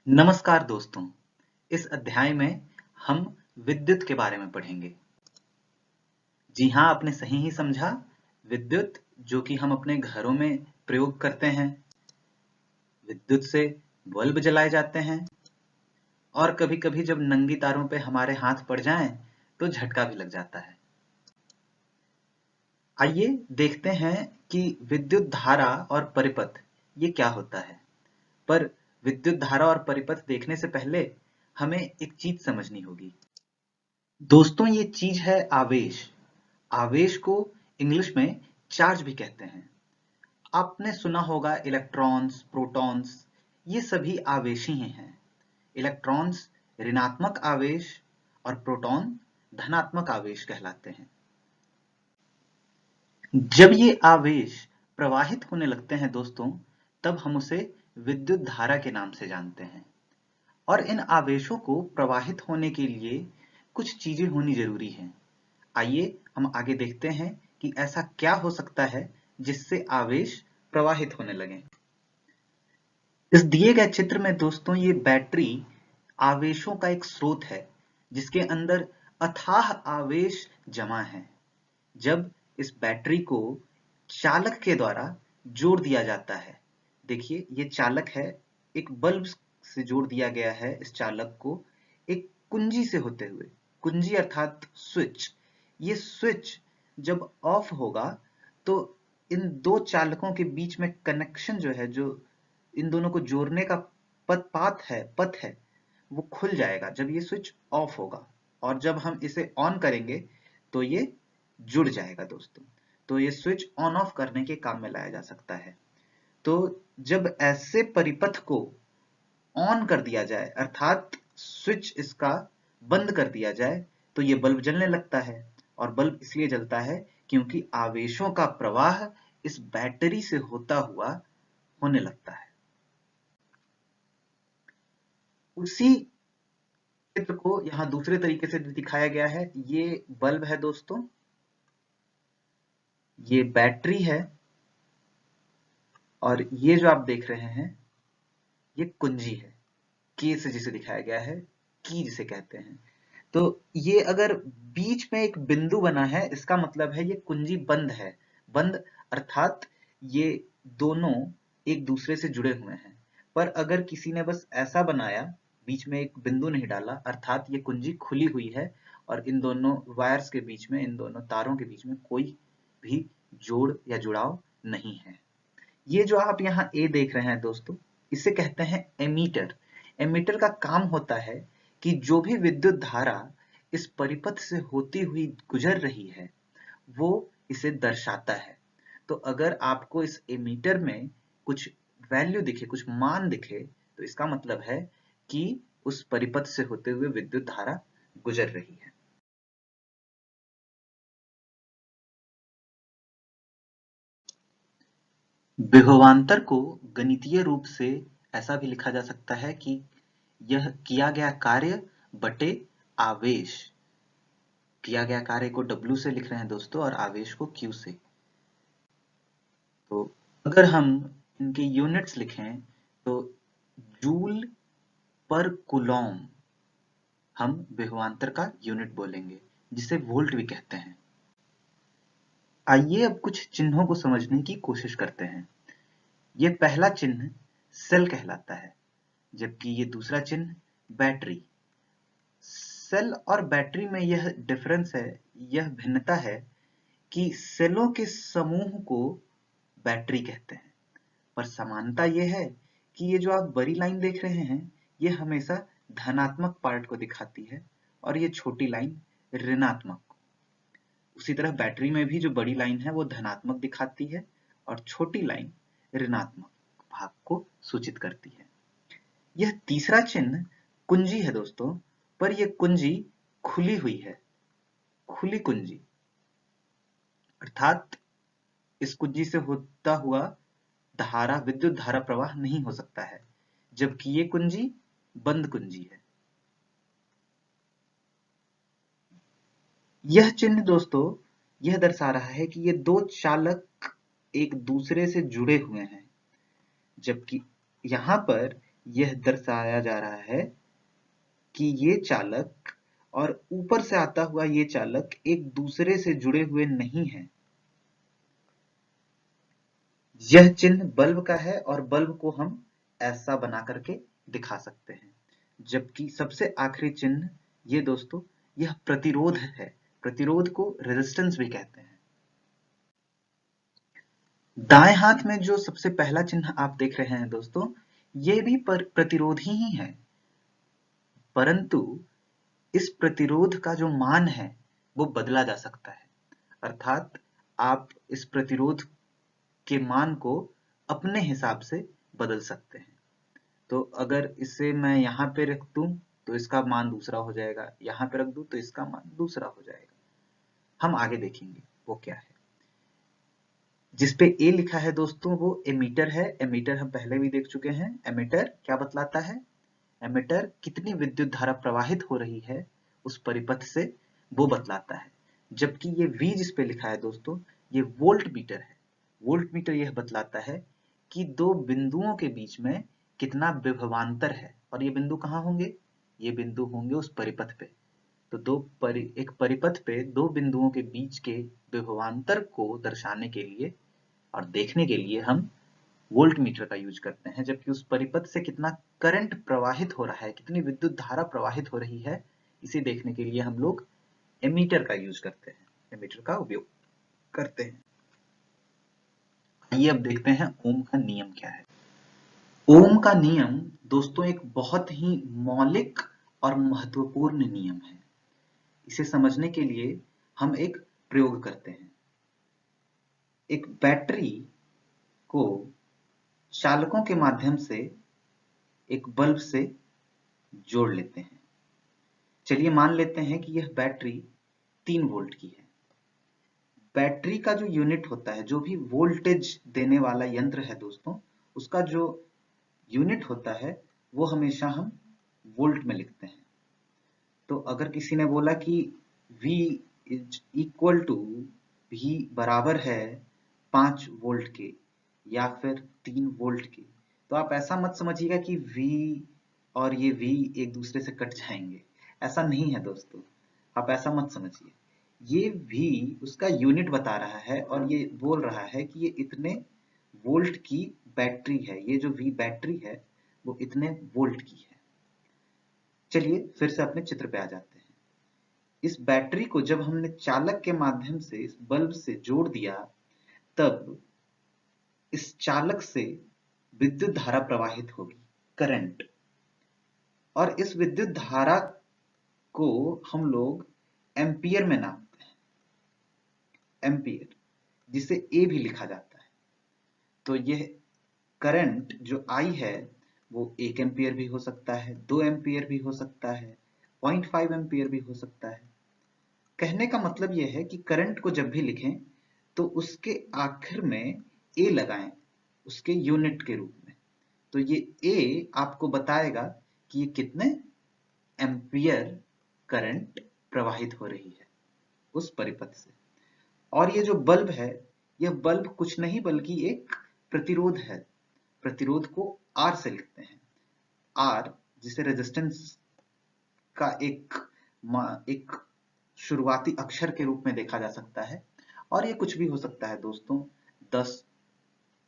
नमस्कार दोस्तों। इस अध्याय में हम विद्युत के बारे में पढ़ेंगे। जी हाँ, आपने सही ही समझा। विद्युत जो कि हम अपने घरों में प्रयोग करते हैं। विद्युत से बल्ब जलाए जाते हैं और कभी-कभी जब नंगी तारों पे हमारे हाथ पड़ जाएं तो झटका भी लग जाता है। आइए देखते हैं कि विद्युत धारा और परिपथ ये क्या होता है। पर विद्युत धारा और परिपथ देखने से पहले हमें एक चीज समझनी होगी। दोस्तों, ये चीज है आवेश। आवेश को इंग्लिश में चार्ज भी कहते हैं। आपने सुना होगा इलेक्ट्रॉन्स, प्रोटॉन्स, ये सभी आवेशी ही हैं। इलेक्ट्रॉन्स ऋणात्मक आवेश और प्रोटॉन धनात्मक आवेश कहलाते हैं। जब ये आवेश प्रवाहित होने लगते हैं दोस्तों, तब हम उसे विद्युत धारा के नाम से जानते हैं। और इन आवेशों को प्रवाहित होने के लिए कुछ चीजें होनी जरूरी हैं। आइए हम आगे देखते हैं कि ऐसा क्या हो सकता है जिससे आवेश प्रवाहित होने लगे। इस दिए गए चित्र में दोस्तों ये बैटरी आवेशों का एक स्रोत है जिसके अंदर अथाह आवेश जमा है। जब इस बैटरी को चालक के द्वारा जोड़ दिया जाता है, देखिए ये चालक है, एक बल्ब से जोड़ दिया गया है इस चालक को एक कुंजी से होते हुए। कुंजी अर्थात स्विच। ये स्विच जब ऑफ होगा तो इन दो चालकों के बीच में कनेक्शन जो है, जो इन दोनों को जोड़ने का पथ है, वो खुल जाएगा जब ये स्विच ऑफ होगा। और जब हम इसे ऑन करेंगे तो ये जुड़ जाएगा दोस्तों। तो ये स्विच ऑन ऑफ करने के काम में लाया जा सकता है। तो जब ऐसे परिपथ को ऑन कर दिया जाए अर्थात स्विच इसका बंद कर दिया जाए तो ये बल्ब जलने लगता है। और बल्ब इसलिए जलता है क्योंकि आवेशों का प्रवाह इस बैटरी से होता हुआ होने लगता है। उसी चित्र को यहाँ दूसरे तरीके से दिखाया गया है। ये बल्ब है दोस्तों, ये बैटरी है और ये जो आप देख रहे हैं ये कुंजी है। की से जिसे दिखाया गया है, की जिसे कहते हैं। तो ये अगर बीच में एक बिंदु बना है इसका मतलब है ये कुंजी बंद है। बंद अर्थात ये दोनों एक दूसरे से जुड़े हुए हैं। पर अगर किसी ने बस ऐसा बनाया, बीच में एक बिंदु नहीं डाला, अर्थात ये कुंजी खुली हुई है और इन दोनों वायर्स के बीच में, इन दोनों तारों के बीच में कोई भी जोड़ या जुड़ाव नहीं है। ये जो आप यहाँ ए देख रहे हैं दोस्तों, इसे कहते हैं एमीटर। एमीटर का काम होता है कि जो भी विद्युत धारा इस परिपथ से होती हुई गुजर रही है वो इसे दर्शाता है। तो अगर आपको इस एमीटर में कुछ वैल्यू दिखे, कुछ मान दिखे, तो इसका मतलब है कि उस परिपथ से होते हुए विद्युत धारा गुजर रही है। विभवांतर को गणितीय रूप से ऐसा भी लिखा जा सकता है कि यह किया गया कार्य बटे आवेश। किया गया कार्य को W से लिख रहे हैं दोस्तों और आवेश को Q से। तो अगर हम इनके यूनिट्स लिखें तो जूल पर कूलॉम हम विभवांतर का यूनिट बोलेंगे, जिसे वोल्ट भी कहते हैं। आइए अब कुछ चिन्हों को समझने की कोशिश करते हैं। ये पहला चिन्ह सेल कहलाता है, जबकि ये दूसरा चिन्ह बैटरी। सेल और बैटरी में यह डिफरेंस है, यह भिन्नता है कि सेलों के समूह को बैटरी कहते हैं। पर समानता यह है कि ये जो आप बड़ी लाइन देख रहे हैं ये हमेशा धनात्मक पार्ट को दिखाती है और ये छोटी लाइन ऋणात्मक। उसी तरह बैटरी में भी जो बड़ी लाइन है वो धनात्मक दिखाती है और छोटी लाइन ऋणात्मक भाग को सूचित करती है। यह तीसरा चिन्ह कुंजी है दोस्तों, पर यह कुंजी खुली हुई है, खुली कुंजी, अर्थात इस कुंजी से होता हुआ धारा, विद्युत धारा प्रवाह नहीं हो सकता है, जबकि ये कुंजी बंद कुंजी है। यह चिन्ह दोस्तों यह दर्शा रहा है कि ये दो चालक एक दूसरे से जुड़े हुए हैं, जबकि यहाँ पर यह दर्शाया जा रहा है कि ये चालक और ऊपर से आता हुआ ये चालक एक दूसरे से जुड़े हुए नहीं हैं। यह चिन्ह बल्ब का है और बल्ब को हम ऐसा बना करके दिखा सकते हैं। जबकि सबसे आखिरी चिन्ह ये दोस्तों, यह प्रतिरोध है। प्रतिरोध को रेजिस्टेंस भी कहते हैं। दाएं हाथ में जो सबसे पहला चिन्ह आप देख रहे हैं दोस्तों, ये भी प्रतिरोध ही है, परंतु इस प्रतिरोध का जो मान है वो बदला जा सकता है। अर्थात आप इस प्रतिरोध के मान को अपने हिसाब से बदल सकते हैं। तो अगर इसे मैं यहाँ पे रख दूं तो इसका मान दूसरा हो जाएगा, यहाँ पे रख दूं तो इसका मान दूसरा हो जाएगा। हम आगे देखेंगे वो क्या है। जिसपे ए लिखा है दोस्तों वो एमीटर है। एमीटर हम पहले भी देख चुके हैं। एमीटर क्या बतलाता है? एमीटर कितनी विद्युत धारा प्रवाहित हो रही है उस परिपथ से वो बतलाता है। जबकि ये V जिस पे लिखा है दोस्तों, ये वोल्ट मीटर है। वोल्ट मीटर यह बतलाता है कि दो बिंदुओं के बीच में कितना विभवांतर है। और ये बिंदु कहाँ होंगे? ये बिंदु होंगे उस परिपथ पे। तो एक परिपथ पे दो बिंदुओं के बीच के विभवांतर को दर्शाने के लिए और देखने के लिए हम वोल्ट मीटर का यूज करते हैं। जबकि उस परिपथ से कितना करंट प्रवाहित हो रहा है, कितनी विद्युत धारा प्रवाहित हो रही है, इसे देखने के लिए हम लोग एमीटर का यूज करते हैं, एमीटर का उपयोग करते हैं। आइए अब देखते हैं ओम का नियम क्या है। ओम का नियम दोस्तों एक बहुत ही मौलिक और महत्वपूर्ण नियम है। इसे समझने के लिए हम एक प्रयोग करते हैं। एक बैटरी को चालकों के माध्यम से एक बल्ब से जोड़ लेते हैं। चलिए मान लेते हैं कि यह बैटरी 3 वोल्ट की है। बैटरी का जो यूनिट होता है, जो भी वोल्टेज देने वाला यंत्र है दोस्तों, उसका जो यूनिट होता है वो हमेशा हम वोल्ट में लिखते हैं। तो अगर किसी ने बोला कि V is equal to V बराबर है 5 वोल्ट के या फिर 3 वोल्ट के, तो आप ऐसा मत समझिएगा कि V और ये V एक दूसरे से कट जाएंगे। ऐसा नहीं है दोस्तों, आप ऐसा मत समझिए। ये V उसका यूनिट बता रहा है और ये बोल रहा है कि ये इतने वोल्ट की बैटरी है। ये जो V बैटरी है वो इतने वोल्ट की है। चलिए फिर से अपने चित्र पे आ जाते हैं। इस बैटरी को जब हमने चालक के माध्यम से इस बल्ब से जोड़ दिया, तब इस चालक से विद्युत धारा प्रवाहित होगी, करंट। और इस विद्युत धारा को हम लोग एम्पियर में नापते हैं, एम्पियर, जिसे ए भी लिखा जाता है। तो यह करंट जो आई है वो 1 एम्पियर भी हो सकता है, 2 एम्पियर भी हो सकता है, 0.5 एम्पियर भी हो सकता है। कहने का मतलब यह है कि करंट को जब भी लिखें तो उसके आखिर में ए लगाएं, उसके यूनिट के रूप में। तो ये ए आपको बताएगा कि ये कितने एम्पियर करंट प्रवाहित हो रही है उस परिपथ से। और ये जो बल्ब है, यह बल्ब कुछ नहीं बल्कि एक प्रतिरोध है। प्रतिरोध को R से लिखते हैं। R जिसे रेजिस्टेंस का एक शुरुआती अक्षर के रूप में देखा जा सकता है। और ये कुछ भी हो सकता है दोस्तों। 10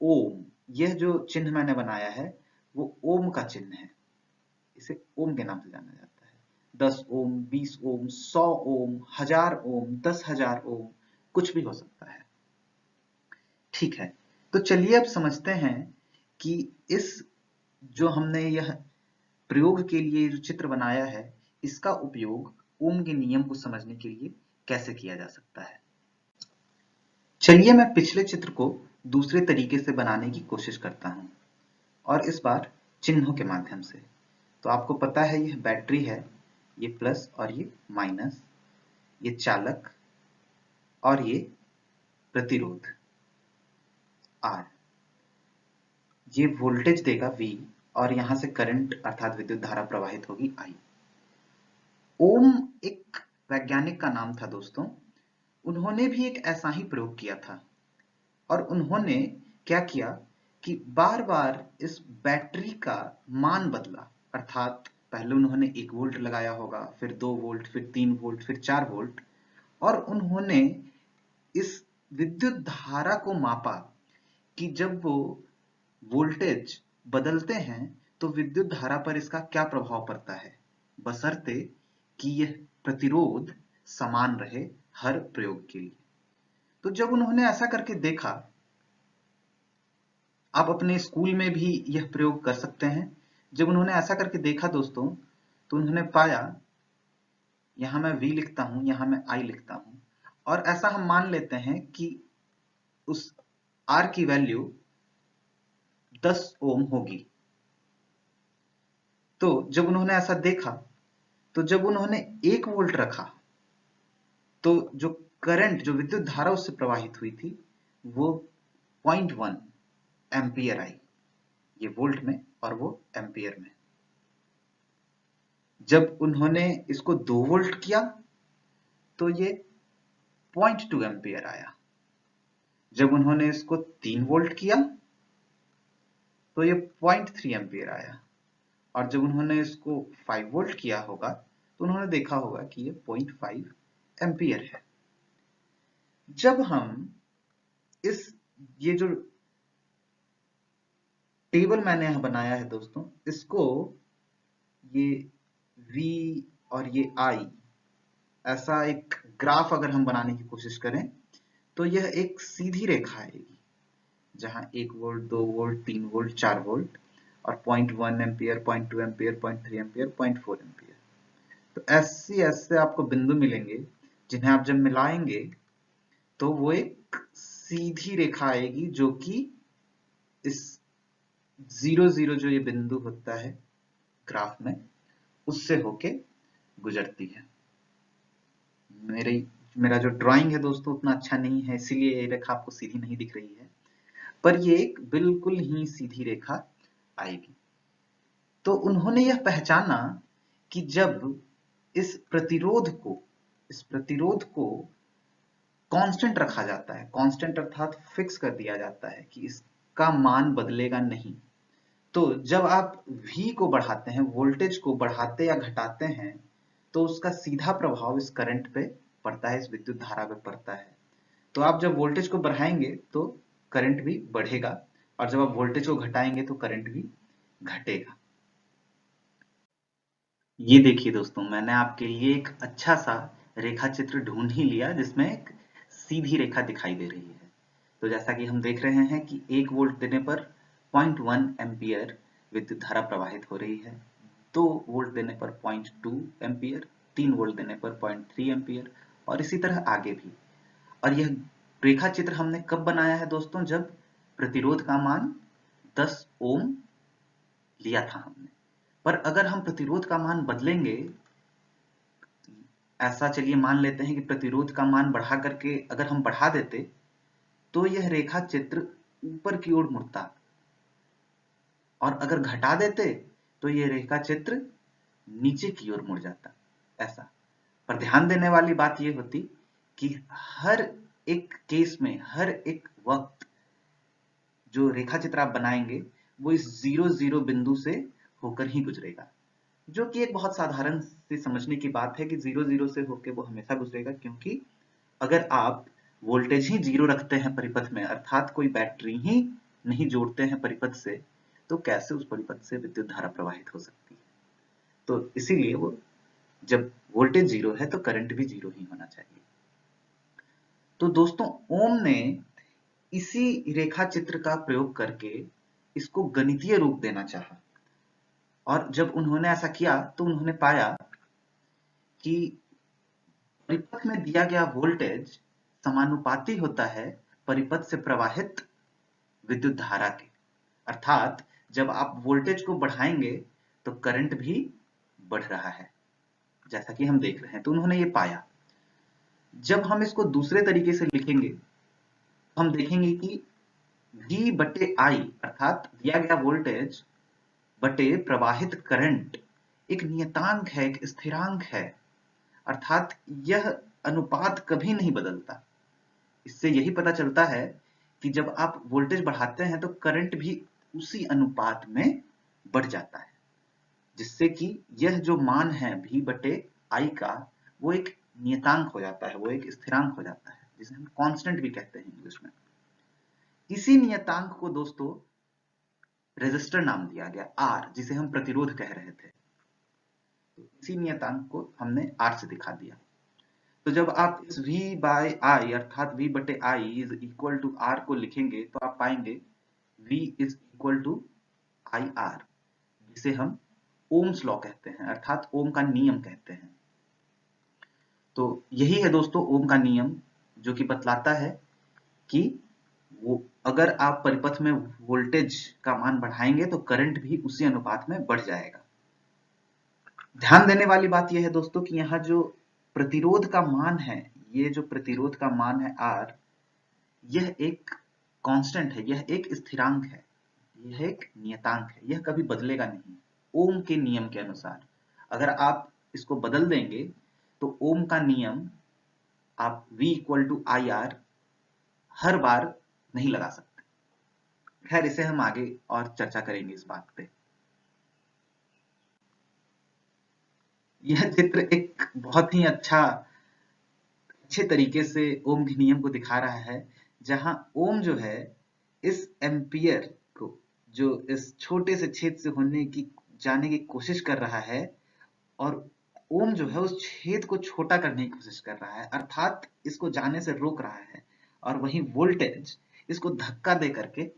ओम, यह जो चिन्ह मैंने बनाया है वो ओम का चिन्ह है। इसे ओम के नाम से जाना जाता है। 10 ओम, 20 ओम, 100 ओम, 1000 ओम, 10,000 ओम, कुछ भी हो सकता है। ठीक है, तो चलिए अब समझते हैं कि इस जो हमने यह प्रयोग के लिए जो चित्र बनाया है, इसका उपयोग ओम के नियम को समझने के लिए कैसे किया जा सकता है। चलिए मैं पिछले चित्र को दूसरे तरीके से बनाने की कोशिश करता हूं, और इस बार चिन्हों के माध्यम से। तो आपको पता है यह बैटरी है, ये प्लस और ये माइनस, ये चालक और ये प्रतिरोध R। ये वोल्टेज देगा V और यहां से करंट अर्थात विद्युत धारा प्रवाहित होगी I। ओम एक वैज्ञानिक का नाम था दोस्तों। उन्होंने भी एक ऐसा ही प्रयोग किया था। और उन्होंने क्या किया कि बार बार इस बैटरी का मान बदला, अर्थात पहले उन्होंने 1 वोल्ट लगाया होगा, फिर 2 वोल्ट, फिर 3 वोल्ट, फिर 4 वोल्ट, और उन्होंने इस विद्युत धारा को मापा कि जब वो वोल्टेज बदलते हैं तो विद्युत धारा पर इसका क्या प्रभाव पड़ता है, बशर्ते कि यह प्रतिरोध समान रहे हर प्रयोग के लिए। तो जब उन्होंने ऐसा करके देखा, आप अपने स्कूल में भी यह प्रयोग कर सकते हैं। जब उन्होंने ऐसा करके देखा दोस्तों, तो उन्होंने पाया, यहां मैं V लिखता हूं, यहां मैं I लिखता हूं, और ऐसा हम मान लेते हैं कि उस R की वैल्यू 10 ओम होगी। तो जब उन्होंने ऐसा देखा, तो जब उन्होंने 1 वोल्ट रखा, तो जो करंट, जो विद्युत धारा उससे प्रवाहित हुई थी, वो 0.1 एम्पियर आई, ये वोल्ट में और वो एम्पियर में। जब उन्होंने इसको 2 वोल्ट किया तो ये 0.2 एम्पियर आया। जब उन्होंने इसको 3 वोल्ट किया तो ये 0.3 एम्पियर आया, और जब उन्होंने इसको 5 वोल्ट किया होगा तो उन्होंने देखा होगा कि ये 0.5 एम्पियर है। जब हम ये जो टेबल मैंने यहां बनाया है दोस्तों, इसको ये V और ये I, ऐसा एक ग्राफ अगर हम बनाने की कोशिश करें तो यह एक सीधी रेखा आएगी, जहां 1 वोल्ट, 2 वोल्ट, 3 वोल्ट, 4 वोल्ट, और 0.1 एम्पियर, 0.2 एम्पियर, 0.3 एम्पियर, 0.4 एम्पियर। तो ऐसे आपको बिंदु मिलेंगे, जिन्हें आप जब मिलाएंगे तो वो एक सीधी रेखा आएगी, जो कि इस 0 जो ये बिंदु होता है ग्राफ में, उससे होके गुजरती है। मेरा जो ड्राइंग है दोस्तों उतना अच्छा नहीं है, इसीलिए ये रेखा आपको सीधी नहीं दिख रही है, पर ये एक बिल्कुल ही सीधी रेखा आएगी। तो उन्होंने यह पहचाना कि जब इस प्रतिरोध को कांस्टेंट रखा जाता है, कांस्टेंट अर्थात फिक्स कर दिया जाता है कि इसका मान बदलेगा नहीं, तो जब आप V को बढ़ाते हैं, वोल्टेज को बढ़ाते या घटाते हैं, तो उसका सीधा प्रभाव इस करंट पे पड़ता है, इस विद्युत धारा पे पड़ता है। तो आप जब वोल्टेज को बढ़ाएंगे तो करंट भी बढ़ेगा, और जब आप वोल्टेज को घटाएंगे तो करंट भी घटेगा। ये देखिए दोस्तों, मैंने आपके लिए एक अच्छा सा रेखा चित्र ढूंढ ही लिया, जिसमें एक सीधी रेखा दिखाई दे रही है। तो जैसा कि हम देख रहे हैं कि 1 वोल्ट देने पर 0.1 एम्पियर विद्युत धारा प्रवाहित हो रही है, 2 वोल्ट देने पर 0.2 एम्पियर, 3 वोल्ट देने पर 0.3 एम्पियर, और इसी तरह आगे भी। और यह रेखा चित्र हमने कब बनाया है दोस्तों? जब प्रतिरोध का मान 10 ओम लिया था हमने। पर अगर हम प्रतिरोध का मान बदलेंगे, ऐसा चलिए मान लेते हैं कि प्रतिरोध का मान बढ़ा करके अगर हम बढ़ा देते, तो यह रेखा चित्र ऊपर की ओर मुड़ता, और अगर घटा देते तो यह रेखा चित्र नीचे की ओर मुड़ जाता, ऐसा। पर ध्यान देने वाली बात यह होती कि हर एक केस में, हर एक वक्त जो रेखा चित्र आप बनाएंगे वो इस 0 बिंदु से होकर ही गुजरेगा, जो कि एक बहुत साधारण से समझने की बात है कि 0 से होकर वो हमेशा गुजरेगा, क्योंकि अगर आप वोल्टेज ही 0 रखते हैं परिपथ में, अर्थात कोई बैटरी ही नहीं जोड़ते हैं परिपथ से, तो कैसे उस परिपथ से विद्युत धारा प्रवाहित हो सकती है। तो इसीलिए वो जब वोल्टेज 0 है तो करंट भी 0 ही होना चाहिए। तो दोस्तों, ओम ने इसी रेखा चित्र का प्रयोग करके इसको गणितीय रूप देना चाहा, और जब उन्होंने ऐसा किया तो उन्होंने पाया कि परिपथ में दिया गया वोल्टेज समानुपाती होता है परिपथ से प्रवाहित विद्युत धारा के, अर्थात जब आप वोल्टेज को बढ़ाएंगे तो करंट भी बढ़ रहा है, जैसा कि हम देख रहे हैं। तो उन्होंने ये पाया। जब हम इसको दूसरे तरीके से लिखेंगे, हम देखेंगे कि V बटे I, अर्थात दिया गया वोल्टेज बटे प्रवाहित करंट एक नियतांक है, एक स्थिरांक है, अर्थात यह अनुपात कभी नहीं बदलता। इससे यही पता चलता है कि जब आप वोल्टेज बढ़ाते हैं तो करंट भी उसी अनुपात में बढ़ जाता है, जिससे कि यह जो मान है V बटे I का वो एक नियतांक हो जाता है, वो एक स्थिरांक हो जाता है, जिसे हम कांस्टेंट भी कहते हैं इंग्लिश में। इसी नियतांक को दोस्तों रेजिस्टर नाम दिया गया, R, जिसे हम प्रतिरोध कह रहे थे। तो इसी नियतांक को हमने R से दिखा दिया। तो जब आप इस V बाय I अर्थात V बटे I is equal to R को लिखेंगे तो आप पाएंगे V is equal to IR, जिसे हम ओम्स लॉ कहते हैं, अर्थात ओम का नियम कहते हैं। तो यही है दोस्तों ओम का नियम, जो कि बतलाता है कि वो अगर आप परिपथ में वोल्टेज का मान बढ़ाएंगे तो करंट भी उसी अनुपात में बढ़ जाएगा। ध्यान देने वाली बात यह है दोस्तों कि यहाँ जो प्रतिरोध का मान है, ये जो प्रतिरोध का मान है R, यह एक कांस्टेंट है, यह एक स्थिरांक है, यह एक नियतांक है, यह कभी बदलेगा नहीं। ओम के नियम के अनुसार अगर आप इसको बदल देंगे तो ओम का नियम आप V इक्वल टू IR हर बार नहीं लगा सकते। खैर, इसे हम आगे और चर्चा करेंगे इस बात पे। यह चित्र एक बहुत ही अच्छे तरीके से ओम के नियम को दिखा रहा है, जहां ओम जो है इस एम्पियर को, जो इस छोटे से छेद से जाने की कोशिश कर रहा है, और ओम जो है उस छेद को छोटा करने की कोशिश कर रहा है, अर्थात इसको जाने से रोक रहा है, और वहीं वोल्टेज इसको धक्का दे करके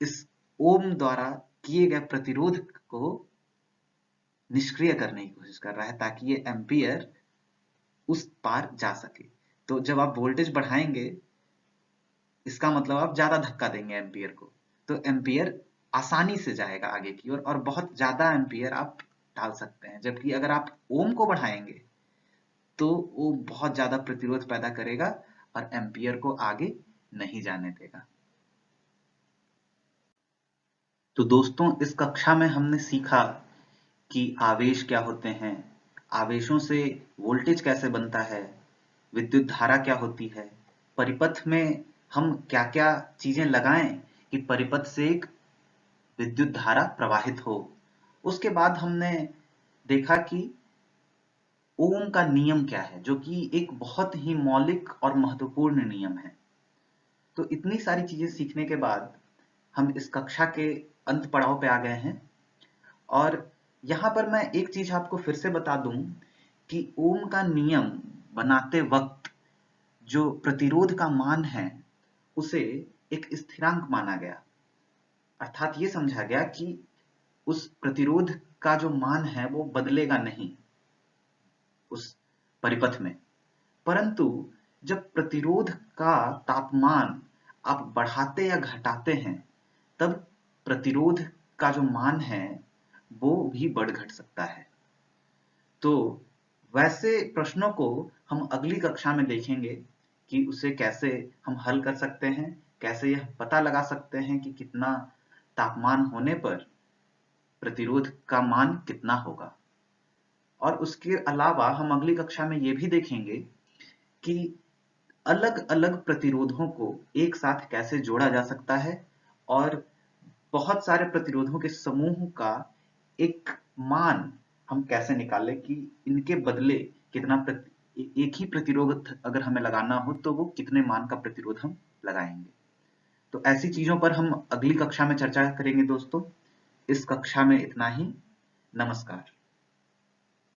इस ओम द्वारा किए गए प्रतिरोध को निष्क्रिय करने की कोशिश कर रहा है, ताकि ये एम्पियर उस पार जा सके। तो जब आप वोल्टेज बढ़ाएंगे, इसका मतलब आप ज्यादा धक्का देंगे एम्पियर को, तो एम्पियर आसानी से जाएगा आगे की ओर, और बहुत ज्यादा एम्पियर आप डाल सकते हैं। जबकि अगर आप ओम को बढ़ाएंगे तो वो बहुत ज्यादा प्रतिरोध पैदा करेगा और एम्पियर को आगे नहीं जाने देगा। तो दोस्तों, इस कक्षा में हमने सीखा कि आवेश क्या होते हैं, आवेशों से वोल्टेज कैसे बनता है, विद्युत धारा क्या होती है, परिपथ में हम क्या-क्या चीजें लगाएं कि परिपथ से एक विद्युत धारा प्रवाहित हो। उसके बाद हमने देखा कि ओम का नियम क्या है, जो कि एक बहुत ही मौलिक और महत्वपूर्ण नियम है। तो इतनी सारी चीजें सीखने के बाद हम इस कक्षा के अंत पड़ाव पे आ गए हैं, और यहाँ पर मैं एक चीज आपको फिर से बता दूं कि ओम का नियम बनाते वक्त जो प्रतिरोध का मान है उसे एक स्थिरांक माना गया, अर्थात ये समझा गया कि उस प्रतिरोध का जो मान है वो बदलेगा नहीं उस परिपथ में। परंतु जब प्रतिरोध का तापमान आप बढ़ाते या घटाते हैं, तब प्रतिरोध का जो मान है वो भी बढ़ घट सकता है। तो वैसे प्रश्नों को हम अगली कक्षा में देखेंगे कि उसे कैसे हम हल कर सकते हैं, कैसे यह पता लगा सकते हैं कि कितना तापमान होने पर प्रतिरोध का मान कितना होगा। और उसके अलावा हम अगली कक्षा में ये भी देखेंगे कि अलग-अलग प्रतिरोधों को एक साथ कैसे जोड़ा जा सकता है, और बहुत सारे प्रतिरोधों के समूह का एक मान हम कैसे निकालें कि इनके बदले एक ही प्रतिरोध अगर हमें लगाना हो तो वो कितने मान का प्रतिरोध हम लगाएंगे। तो ऐसी चीजों पर हम अगली कक्षा में चर्चा करेंगे दोस्तों। इस कक्षा में इतना ही। नमस्कार।